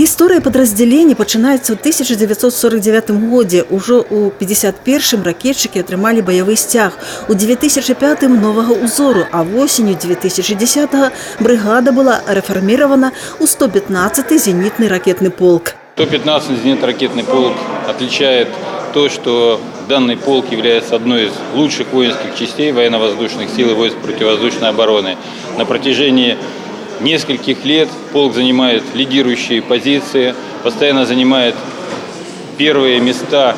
Гісторыя падраздзялення пачынаецца ў 1949 годзе. Ужо ў 51-м ракетчыкі атрымалі баявы сцяг. У 2005-м новага ўзору, а восенню 2010-го брыгада была рэфарміравана ў 115-й зенітны ракетны полк. 115-й зенитно-ракетный полк отличает то, что данный полк является одной из лучших воинских частей военно-воздушных сил и войск противовоздушной обороны. На протяжении нескольких лет полк занимает лидирующие позиции, постоянно занимает первые места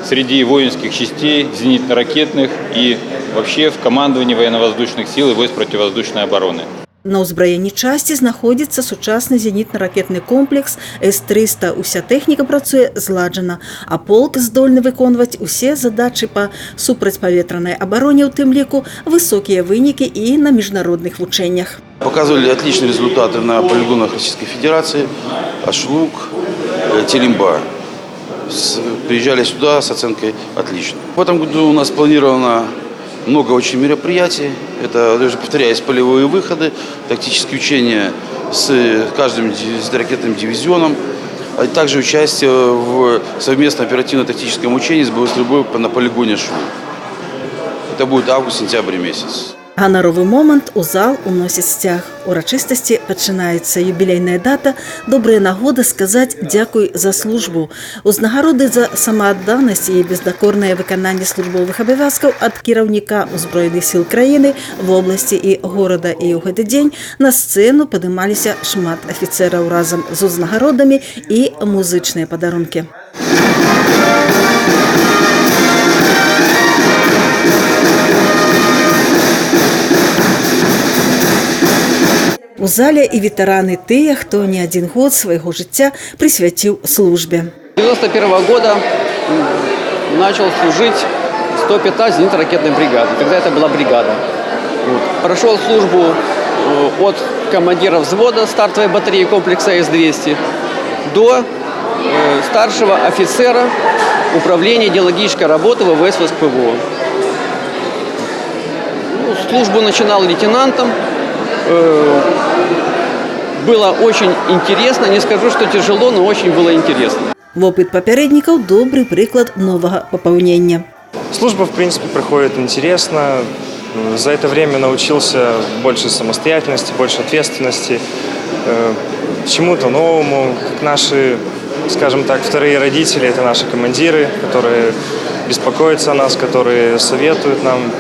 среди воинских частей, зенитно-ракетных и вообще в командовании военно-воздушных сил и войск противовоздушной обороны. На ўзбраенні часці знаходзіцца сучасны зенітна-ракетны комплекс С-300. Уся тэхніка працуе зладжана, а полк здольны выконваць усе задачы па супрацьпаветранай абароне, у тым ліку высокія вынікі і на міжнародных вучэннях. Показывали отличные результаты на полигонах Российской Федерации, Ашлук, Телимба. Приезжали сюда с оценкой «отлично». В этом году у нас планировано много очень мероприятий. Это, даже повторяюсь, полевые выходы, тактические учения с каждым ракетным дивизионом, а также участие в совместном оперативно-тактическом учении с боевой стрельбой на полигоне Шу. Это будет август-сентябрь месяц. Ганаровы момант у зал уносіць сцяг. Урачыстасці пачынаецца юбілейная дата, добрая нагода сказаць дзякуй за службу. Узнагароды за самаадданасць і бездакорнае выкананне службовых абавязкаў ад кіраўніка ўзброеных сіл краіны, вобласці і горада. І ў гэты дзень на сцэну падымаліся шмат афіцэраў разам з узнагародамі і музычныя падарункі. У зале і ветэраны тыя, хто не адзін год свайго жыцця прысвяціў службе. 1991 года начал служить 105-я зенитно-ракетной бригады. Тогда это была бригада. Прошел службу от командира взвода стартовой батареи комплекса С-200 до старшего офицера управления идеологической работы ВВС ВСПВО. Службу начинал лейтенантом. Было очень интересно, не скажу, что тяжело, но очень было интересно. Вопыт папярэднікаў – добрый прыклад новага папаўнення. Служба, в принципе, проходит интересно. За это время научился больше самостоятельности, больше ответственности, чему-то новому. Как наши, скажем так, вторые родители – это наши командиры, которые беспокоятся о нас, которые советуют нам,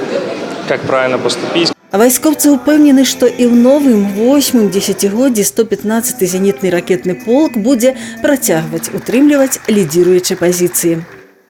как правильно поступить. А вайскоўцы ўпэўнены, што і ў новым 8-м дзесяцігоддзі 115-й зенітны ракетны полк будзе працягваць утрымліваць лідзіруючыя пазіцыі.